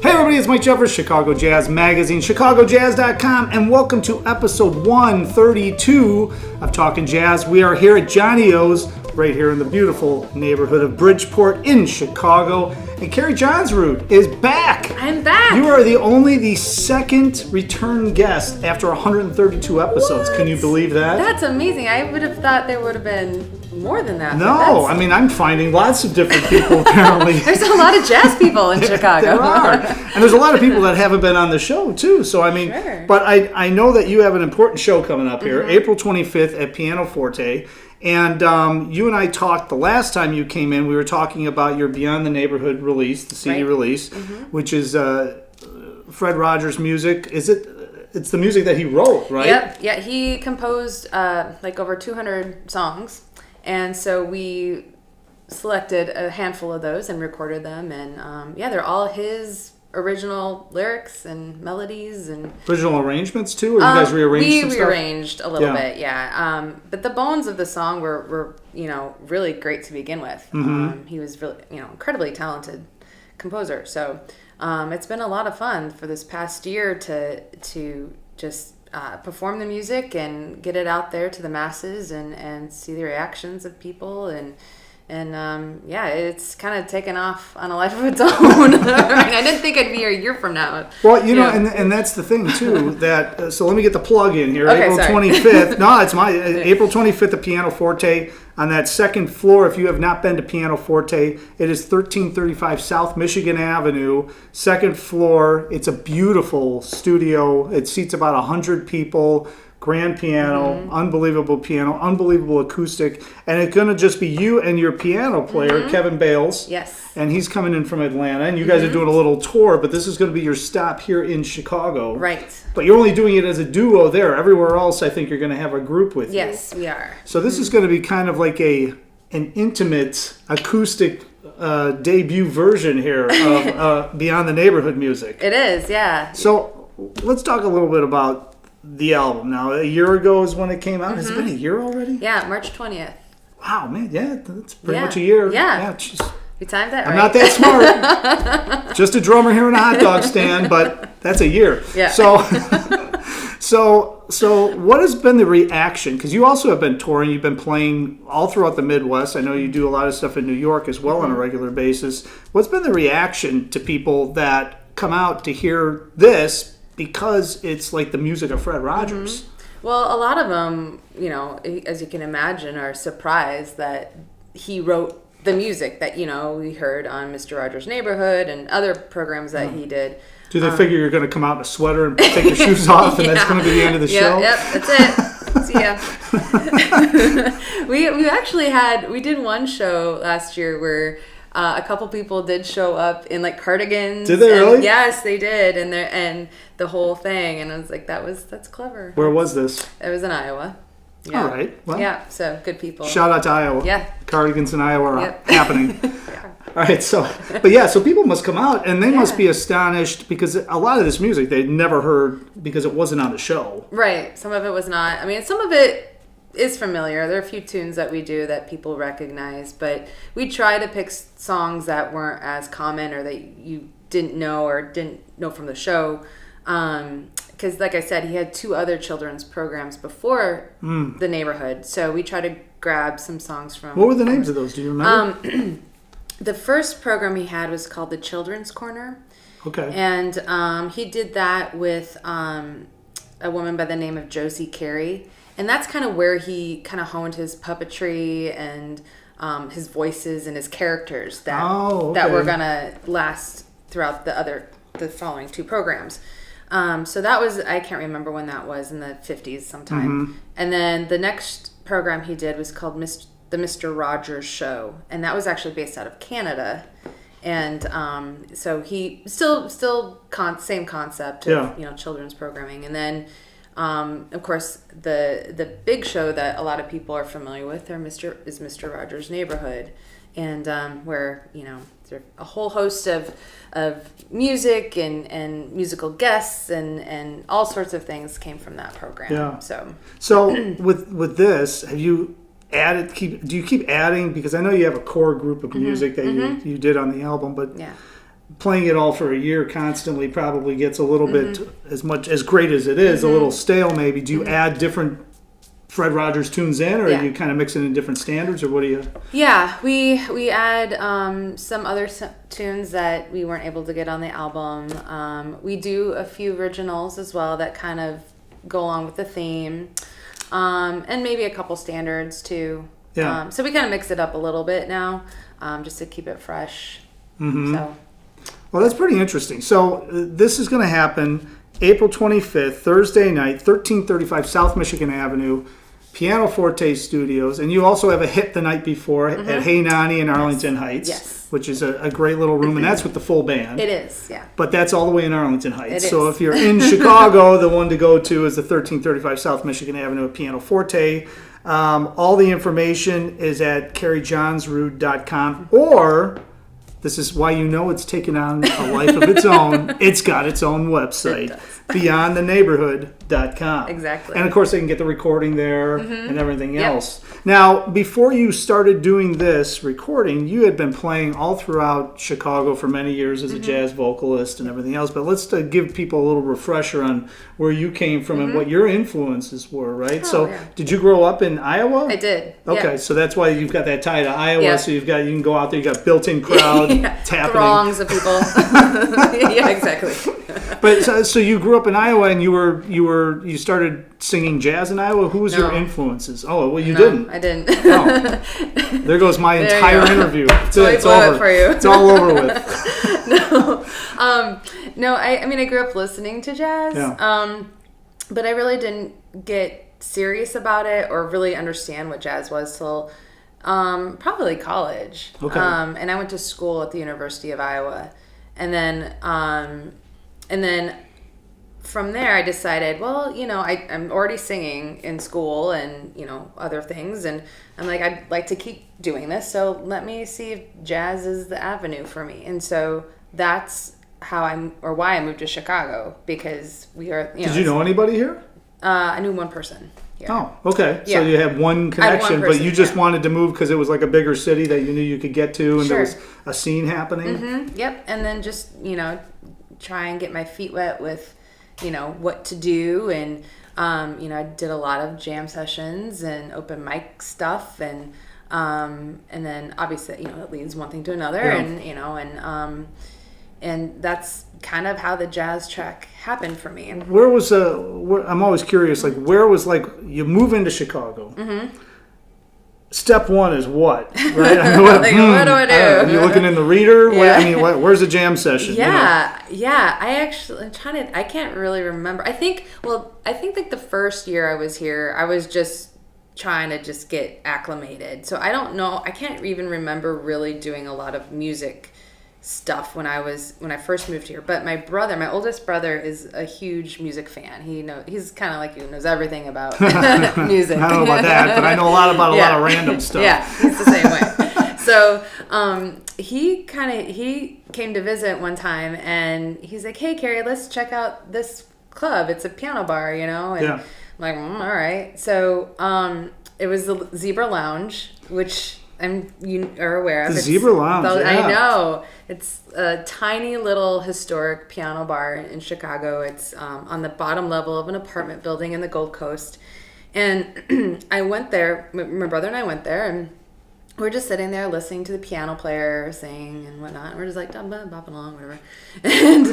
Hey everybody, it's Mike Jeffers, Chicago Jazz Magazine, ChicagoJazz.com, and welcome to episode 132 of Talking Jazz. We are here at Johnny O's, right here in the beautiful neighborhood of Bridgeport in Chicago. And Keri Johnsrud is back. I'm back. You are the second return guest after 132 episodes. What? Can you believe that? That's amazing. I would have thought there would have been more than that. No, I mean, I'm finding lots of different people apparently. There's a lot of jazz people in Chicago. There are. And there's a lot of people that haven't been on the show too. So I mean, Sure. But I know that you have an important show coming up here, April 25th at PianoForte. And you and I talked the last time you came in. We were talking about your Beyond the Neighborhood release, the CD release, which is Fred Rogers' music. Is it? It's the music that he wrote, right? Yep. Yeah, he composed like over 200 songs, and so we selected a handful of those and recorded them. And they're all his original lyrics and melodies and original arrangements too, or you guys rearranged some we stuff? rearranged a little bit, but the bones of the song were really great to begin with. He was really incredibly talented composer, so it's been a lot of fun for this past year to just perform the music and get it out there to the masses and see the reactions of people and it's kind of taken off on a life of its own. I didn't think I'd be here a year from now. Well, and that's the thing too. That so let me get the plug in here. Okay, April 25th. No, it's my April 25th at PianoForte on that second floor. If you have not been to PianoForte, it is 1335 South Michigan Avenue, second floor. It's a beautiful studio. It seats about 100 people. Grand piano, unbelievable acoustic, and it's going to just be you and your piano player, Kevin Bales. Yes. And he's coming in from Atlanta, and you guys are doing a little tour, but this is going to be your stop here in Chicago. Right. But you're only doing it as a duo there. Everywhere else, I think you're going to have a group with you. Yes, we are. So this is going to be kind of like an intimate acoustic debut version here of Beyond the Neighborhood music. It is, yeah. So let's talk a little bit about the album. Now, a year ago is when it came out. Has it been a year already? Yeah, March 20th. Wow, man. Yeah, that's pretty much a year. Yeah. Geez. We timed that right. I'm not that smart. Just a drummer here in a hot dog stand, but that's a year. Yeah. So what has been the reaction? Because you also have been touring. You've been playing all throughout the Midwest. I know you do a lot of stuff in New York as well on a regular basis. What's been the reaction to people that come out to hear this because it's like the music of Fred Rogers? Well, a lot of them, as you can imagine, are surprised that he wrote the music that, we heard on Mr. Rogers' Neighborhood and other programs that he did. Do they figure you're going to come out in a sweater and take your shoes off and that's going to be the end of the show? Yep, that's it. See ya. we actually we did one show last year where a couple people did show up in like cardigans. Did they really? Yes, they did, and the whole thing. And I was like, that's clever. Where was this? It was in Iowa. Yeah. All right. Well, yeah. So good people. Shout out to Iowa. Yeah. Cardigans in Iowa are Yep. happening. Yeah. All right. So people must come out and they must be astonished because a lot of this music they'd never heard because it wasn't on the show. Right. Some of it was not. I mean, some of it is familiar. There are a few tunes that we do that people recognize, but we try to pick songs that weren't as common or that you didn't know or didn't know from the show. Because like I said, he had 2 other children's programs before The Neighborhood. So we try to grab some songs from... What were the names of those? Do you remember? The first program he had was called The Children's Corner. Okay. And he did that with a woman by the name of Josie Carey. And that's kind of where he kind of honed his puppetry and his voices and his characters that were going to last throughout the following 2 programs. So that was, I can't remember when that was, in the 50s sometime. And then the next program he did was called The Mr. Rogers Show. And that was actually based out of Canada. And so he still same concept of children's programming. And then of course the big show that a lot of people are familiar with is Mr. Rogers' Neighborhood, and where there's a whole host of music and musical guests and all sorts of things came from that program. Yeah. So with this, have you added? Do you keep adding? Because I know you have a core group of music that you did on the album, but playing it all for a year constantly probably gets a little bit, as great as it is, a little stale maybe. Do you add different Fred Rogers tunes in, or do you kind of mix it in different standards, or what do you? Yeah, we add some other tunes that we weren't able to get on the album. We do a few originals as well that kind of go along with the theme, and maybe a couple standards too. Yeah. So we kind of mix it up a little bit now, just to keep it fresh. So. Well, that's pretty interesting. So this is going to happen April 25th, Thursday night, 1335 South Michigan Avenue, PianoForte Studios. And you also have a hit the night before at Hey Nani in Arlington Heights, which is a great little room. And that's with the full band. It is, yeah. But that's all the way in Arlington Heights. It so is. if you're in Chicago, the one to go to is the 1335 South Michigan Avenue at PianoForte. All the information is at KeriJohnsrud.com, or... this is why you know it's taken on a life of its own. It's got its own website, beyondtheneighborhood.com. Exactly. And of course, they can get the recording there and everything else. Now, before you started doing this recording, you had been playing all throughout Chicago for many years as a jazz vocalist and everything else. But let's give people a little refresher on where you came from and what your influences were, right? Did you grow up in Iowa? I did. Okay, so that's why you've got that tie to Iowa. Yeah. So you can go out there. You got built-in crowd tapping. Throngs of people. Yeah, exactly. But so you grew up in Iowa, and you started singing jazz in Iowa. Who was your influences? Oh, well, you didn't. I didn't. Oh. There goes my entire interview. It's over. It for you. It's all over with. No. I mean, I grew up listening to jazz. Yeah. But I really didn't get serious about it or really understand what jazz was till probably college. Okay. And I went to school at the University of Iowa, and then from there I decided, well, I'm already singing in school and other things, and I'm like, I'd like to keep doing this, so let me see if jazz is the avenue for me. And so that's why I moved to Chicago, because we are. Did you know anybody here? I knew one person. Yeah. Oh, okay. Yeah. So you had one connection, person, but you just wanted to move because it was like a bigger city that you knew you could get to, and there was a scene happening. Yep. And then just try and get my feet wet with what to do, and I did a lot of jam sessions and open mic stuff, and then obviously it leads one thing to another, and that's kind of how the jazz track happened for me. Where was I'm always curious, like where was you move into Chicago? Step one is what, right? I mean, what do I do? You're looking in the reader. Yeah. Where's the jam session? Yeah. I can't really remember. I think like the first year I was here, I was just trying to just get acclimated. So I don't know. I can't even remember really doing a lot of music stuff when I first moved here. But my oldest brother, is a huge music fan. He's kind of like you, knows everything about music. I don't know about that, but I know a lot about a lot of random stuff. Yeah, he's the same way. So he came to visit one time, and he's like, "Hey, Keri, let's check out this club. It's a piano bar, and I'm like, all right." So it was the Zebra Lounge, which you are aware of. The Zebra Lounge, I know. It's a tiny little historic piano bar in Chicago. It's on the bottom level of an apartment building in the Gold Coast. And I went there, my brother and I went there, and we're just sitting there listening to the piano player sing and whatnot. And we're just like bopping along, whatever. And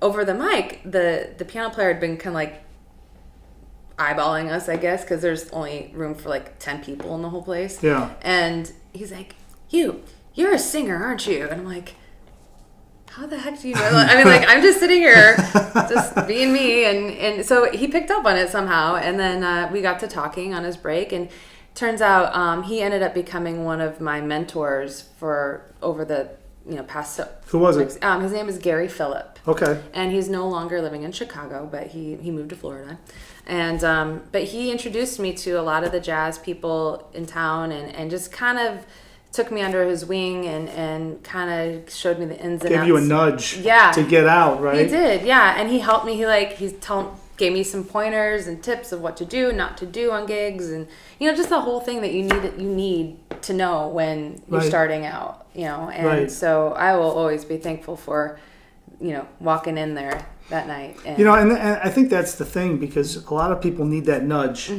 over the mic, the piano player had been kind of like eyeballing us, I guess, because there's only room for like 10 people in the whole place. Yeah. And he's like, you're a singer, aren't you? And I'm like, how the heck do you know that? I mean, like, I'm just sitting here, just being me. And so he picked up on it somehow. And then we got to talking on his break. And turns out he ended up becoming one of my mentors for over the past. Who was it? His name is Gary Phillip. Okay. And he's no longer living in Chicago, but he moved to Florida. And but he introduced me to a lot of the jazz people in town, and just kind of took me under his wing and kind of showed me the ins and outs. Gave you a nudge to get out, right? He did, yeah. And he helped me. He's gave me some pointers and tips of what to do, not to do on gigs, and just the whole thing that you need to know when you're starting out. And so I will always be thankful for walking in there that night. And, and I think that's the thing, because a lot of people need that nudge.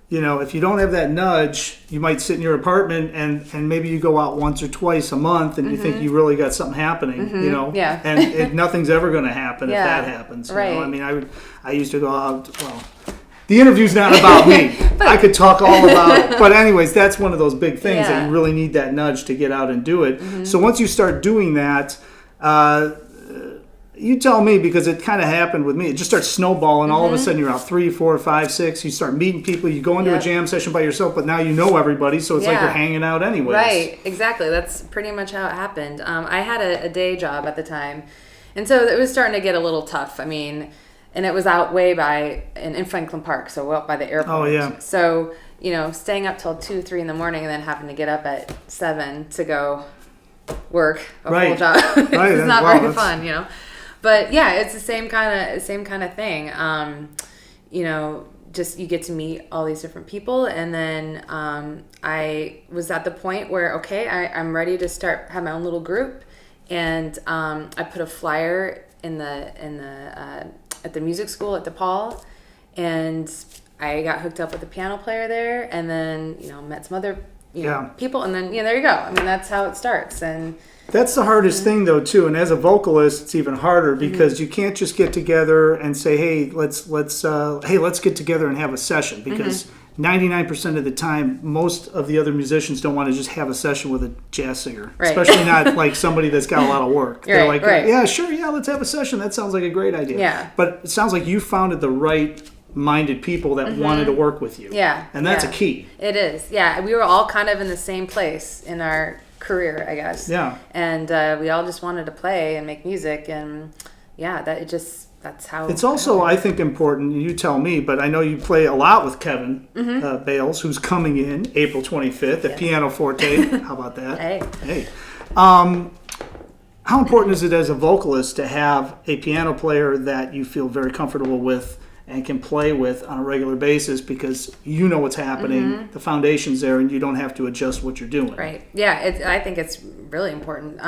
If you don't have that nudge, you might sit in your apartment and maybe you go out once or twice a month and you think you really got something happening, Yeah. and nothing's ever going to happen if Yeah. that happens. Right. I mean, I used to go out, the interview's not about me. I could talk all about it. But anyways, that's one of those big things that you really need that nudge to get out and do it. So once you start doing that, you tell me, because it kind of happened with me. It just starts snowballing. All of a sudden, you're out 3, 4, 5, 6. You start meeting people. You go into a jam session by yourself, but now you know everybody, so it's like you're hanging out anyways. Right, exactly. That's pretty much how it happened. I had a day job at the time, and so it was starting to get a little tough. I mean, and it was out way in Franklin Park, so out by the airport. Oh, yeah. So, staying up till 2, 3 in the morning and then having to get up at 7 to go work a full job. It's not very fun, But yeah, it's the same kind of thing. Just you get to meet all these different people, and then I was at the point where I'm ready to have my own little group, and I put a flyer in the at the music school at DePaul, and I got hooked up with a piano player there, and then met some other people, and then there you go. I mean, that's how it starts. And that's the hardest thing, though, too. And as a vocalist, it's even harder, because you can't just get together and say, "Hey, let's get together and have a session," because 99% of the time, most of the other musicians don't want to just have a session with a jazz singer, especially not like somebody that's got a lot of work. They're like, "Yeah, sure, let's have a session. That sounds like a great idea." Yeah. But it sounds like you founded the right-minded people that wanted to work with you. Yeah. And that's a key. It is. Yeah, we were all kind of in the same place in our career, I guess. Yeah. And we all just wanted to play and make music, and that's how it's also, I think, important. You tell me, but I know you play a lot with Kevin Bales, who's coming in April 25th at PianoForte. How about that? Hey. How important is it as a vocalist to have a piano player that you feel very comfortable with and can play with on a regular basis, because you know what's happening, the foundation's there, and you don't have to adjust what you're doing. Right. Yeah, I think it's really important,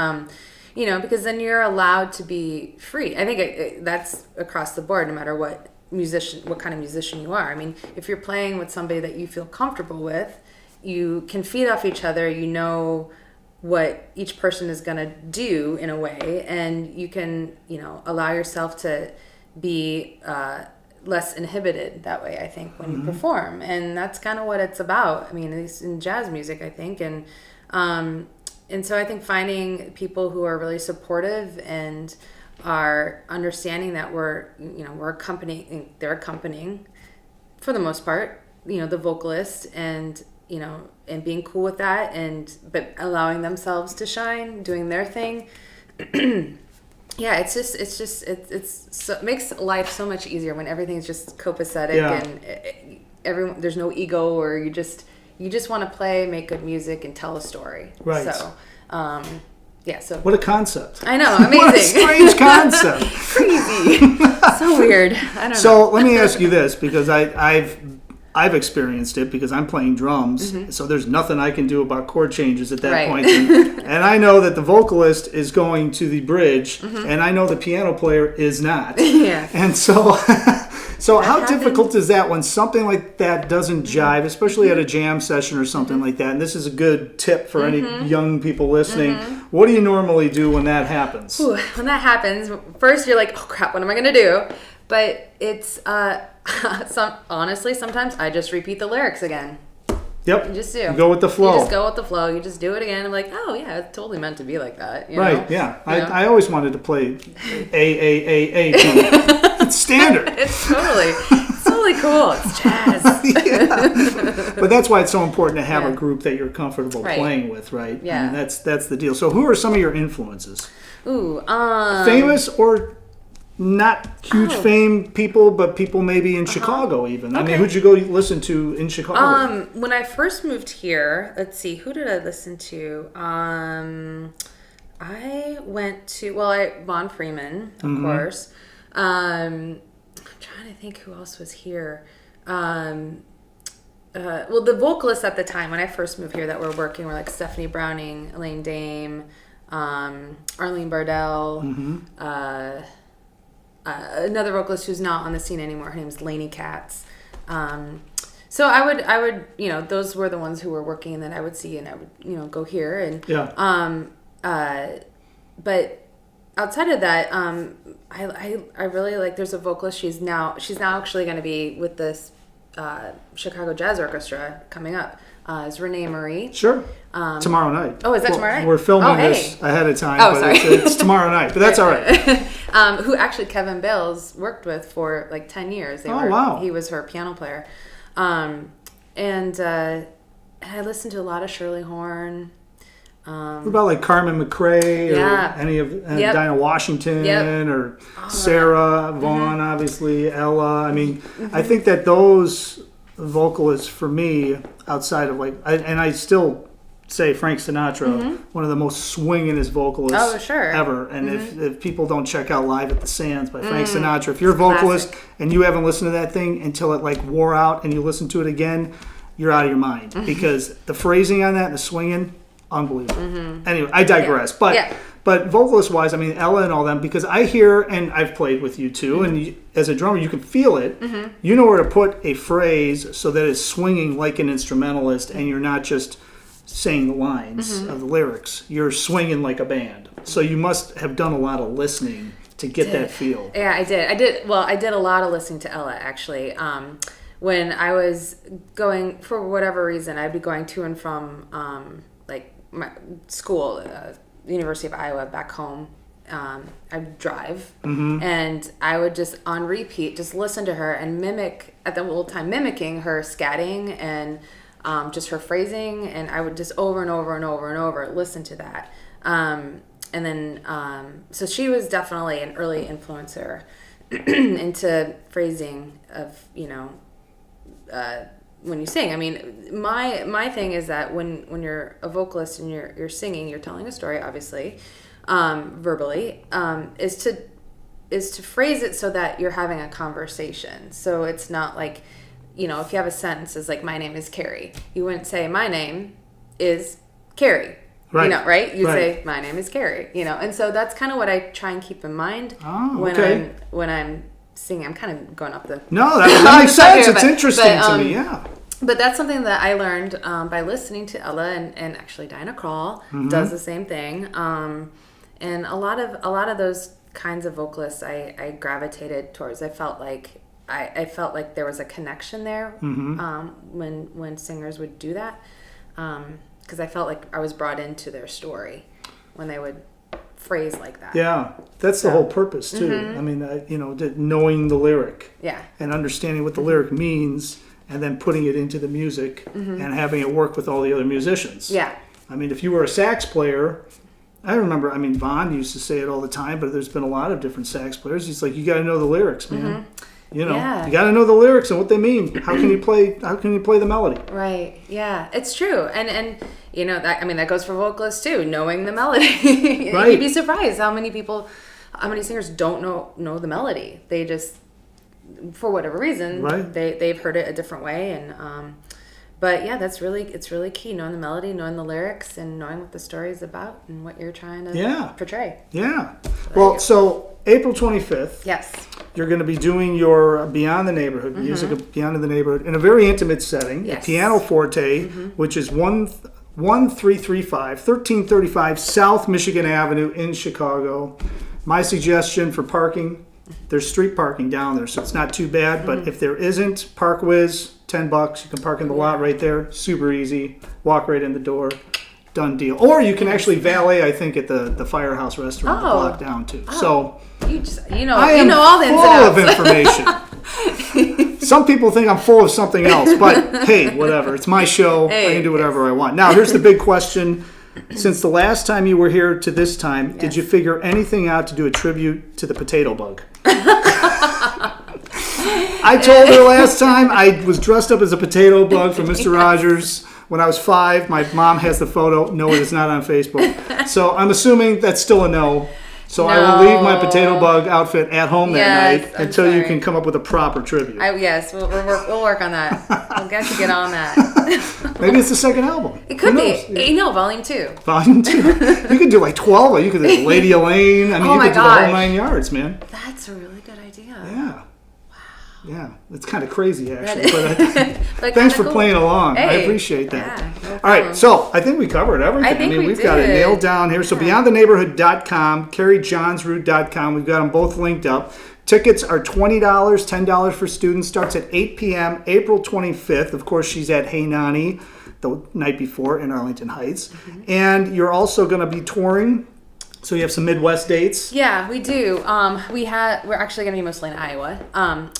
because then you're allowed to be free. I think that's across the board, no matter what kind of musician you are. I mean, if you're playing with somebody that you feel comfortable with, you can feed off each other, what each person is going to do in a way, and you can, allow yourself to be less inhibited that way, I think, when you perform. And that's kind of what it's about. I mean, at least in jazz music, I think. And so I think finding people who are really supportive and are understanding that they're accompanying for the most part, the vocalist, and and being cool with that, but allowing themselves to shine, doing their thing. Yeah, it makes life so much easier when everything's just copacetic and there's no ego, or you just want to play, make good music, and tell a story. Right. So, so what a concept! I know, amazing. What a strange concept. Crazy. So weird. I don't know. So let me ask you this, because I've experienced it, because I'm playing drums, so there's nothing I can do about chord changes at that point. And I know that the vocalist is going to the bridge, and I know the piano player is not. Yeah. And so how difficult is that when something like that doesn't jive, especially at a jam session or something like that? And this is a good tip for any young people listening. What do you normally do when that happens? Ooh, when that happens, first you're like, oh crap, what am I going to do? But it's, honestly, sometimes I just repeat the lyrics again. Yep. You just do. You go with the flow. You just go with the flow. You just do it again. I'm like, oh yeah, it's totally meant to be like that. Right, yeah. I always wanted to play A. It's standard. It's totally cool. It's jazz. But that's why it's so important to have a group that you're comfortable playing with, right? Yeah. I mean, that's the deal. So who are some of your influences? Ooh, famous or not huge fame people, but people maybe in Chicago even. I mean, who'd you go listen to in Chicago? When I first moved here, let's see, who did I listen to? I went to, Von Freeman, of course. I'm trying trying to think who else was here. Well, the vocalists at the time when I first moved here that were working were like Stephanie Browning, Elaine Dame, Arlene Bardell, another vocalist who's not on the scene anymore. Her name's Lainey Katz. So I would, those were the ones who were working, and then I would see, and I would, go here, and but outside of that, I really like. There's a vocalist. She's now actually going to be with this Chicago Jazz Orchestra coming up. Is Renee Marie. Sure. Tomorrow night. Oh, is that tomorrow night? We're filming this ahead of time. Oh, but sorry. It's tomorrow night, but that's all right. Who actually Kevin Bales worked with for like 10 years. Wow. He was her piano player. And I listened to a lot of Shirley Horn. What about like Carmen McRae or any of Dinah Washington or Sarah Vaughan, obviously, Ella. I mean, I think that those vocalists for me, outside of and I still say Frank Sinatra, one of the most swingingest vocalists ever. And if people don't check out Live at the Sands by Frank Sinatra, if you're a vocalist and you haven't listened to that thing until it like wore out and you listen to it again, you're out of your mind because the phrasing on that and the swinging, unbelievable. Anyway, I digress. But vocalist wise, I mean, Ella and all them, because I hear, and I've played with you too, and as a drummer, you can feel it. You know where to put a phrase so that it's swinging like an instrumentalist, and you're not just saying the lines of the lyrics. You're swinging like a band. So you must have done a lot of listening to get that feel. Yeah, I did. Well, I did a lot of listening to Ella, actually. When I was going, for whatever reason, I'd be going to and from my school, University of Iowa, back home. I'd drive, and I would just on repeat just listen to her and mimic at the whole time, mimicking her scatting and just her phrasing, and I would just over and over and over and over listen to that. And then so she was definitely an early influencer into phrasing of when you sing. I mean, my thing is that when you're a vocalist and you're singing, you're telling a story, obviously, verbally, is to phrase it so that you're having a conversation. So it's not like, if you have a sentence, it's like, my name is Keri. You wouldn't say, my name is Keri. Right. Right? You'd say, my name is Keri. And so that's kind of what I try and keep in mind when I'm singing. I'm kind of going up the... No, that makes sense. It's interesting to me, yeah. But that's something that I learned by listening to Ella, and actually Dinah Krall does the same thing. And a lot of those kinds of vocalists I gravitated towards. I felt like there was a connection there when singers would do that, because I felt like I was brought into their story when they would phrase like that. Yeah, that's the whole purpose too. I mean, knowing the lyric, and understanding what the lyric means, and then putting it into the music and having it work with all the other musicians. Yeah. I mean, if you were a sax player, I remember, Vaughn used to say it all the time, but there's been a lot of different sax players. He's like, you got to know the lyrics, man. You got to know the lyrics and what they mean. How can you play the melody? Right. Yeah, it's true. And that goes for vocalists too, knowing the melody. Right. You'd be surprised how many singers don't know the melody. They just, for whatever reason, they've heard it a different way, and but yeah, it's really key, knowing the melody, knowing the lyrics, and knowing what the story is about and what you're trying to portray. Yeah. So April 25th. Yes. You're going to be doing your Beyond the Neighborhood music of Beyond the Neighborhood in a very intimate setting, at PianoForte, which is 1335 South Michigan Avenue in Chicago. My suggestion for parking: there's street parking down there, so it's not too bad. But if there isn't, ParkWiz, $10. You can park in the lot right there. Super easy. Walk right in the door. Done deal. Or you can actually valet, I think, at the Firehouse restaurant the block down too. So you know all the ins and outs. Full of information. Some people think I'm full of something else, but hey, whatever. It's my show. I can do whatever I want. Now, here's the big question. Since the last time you were here to this time, did you figure anything out to do a tribute to the potato bug? I told her last time I was dressed up as a potato bug from Mr. Rogers when I was 5. My mom has the photo. No, it is not on Facebook. So I'm assuming that's still a no. So I will leave my No. potato bug outfit at home that Yes, night I'm until you sorry. can come up with a proper tribute. Yes, we'll work on that. We'll get to get on that. Maybe it's the second album. It could Who be. knows? You know, volume 2. Volume 2. You could do like 12. You could do Lady Elaine. I mean, Oh you my could do the whole gosh. 9 yards, man. That's a really good idea. Yeah. Yeah, it's kind of crazy actually. That But But thanks kinda for cool. playing along. I Hey, appreciate that. yeah, no All problem. right, so I think we covered everything. I think mean, we we've got it did. nailed down here. So beyondtheneighborhood.com, KeriJohnsrud.com. We've got them both linked up. Tickets are $20, $10 for students. Starts at 8 p.m. April 25th. Of course, she's at Hey Nani the night before in Arlington Heights. Mm-hmm. And you're also going to be touring. So you have some Midwest dates. Yeah, we do. We're actually going to be mostly in Iowa.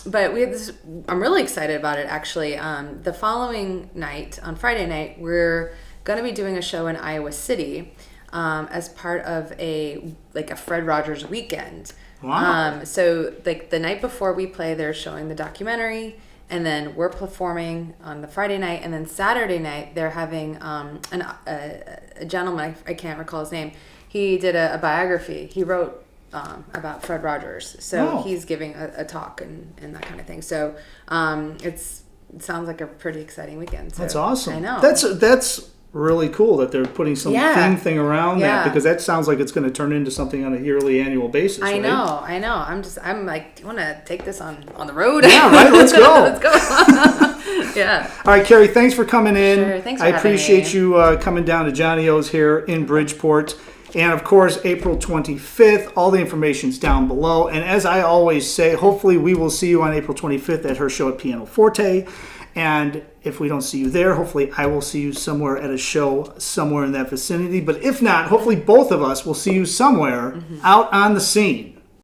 But we have this. I'm really excited about it. Actually, the following night, on Friday night, we're going to be doing a show in Iowa City as part of a Fred Rogers weekend. Wow. So like the night before we play, they're showing the documentary, and then we're performing on the Friday night, and then Saturday night they're having a gentleman, I can't recall his name. He did a biography. He wrote about Fred Rogers, so Oh. he's giving a talk and that kind of thing. So it sounds like a pretty exciting weekend. So That's awesome. I know. That's really cool that they're putting some Yeah. thing around that, Yeah. because that sounds like it's going to turn into something on a yearly, annual basis. I right? know. I'm like, do you want to take this on the road? Yeah, right. Let's go. Let's go. Yeah. All right, Keri, thanks for coming in. Sure, thanks for I having appreciate me. you coming down to Johnny O's here in Bridgeport. And of course, April 25th, all the information's down below. And as I always say, hopefully we will see you on April 25th at her show at PianoForte. And if we don't see you there, hopefully I will see you somewhere at a show somewhere in that vicinity. But if not, hopefully both of us will see you somewhere out on the scene.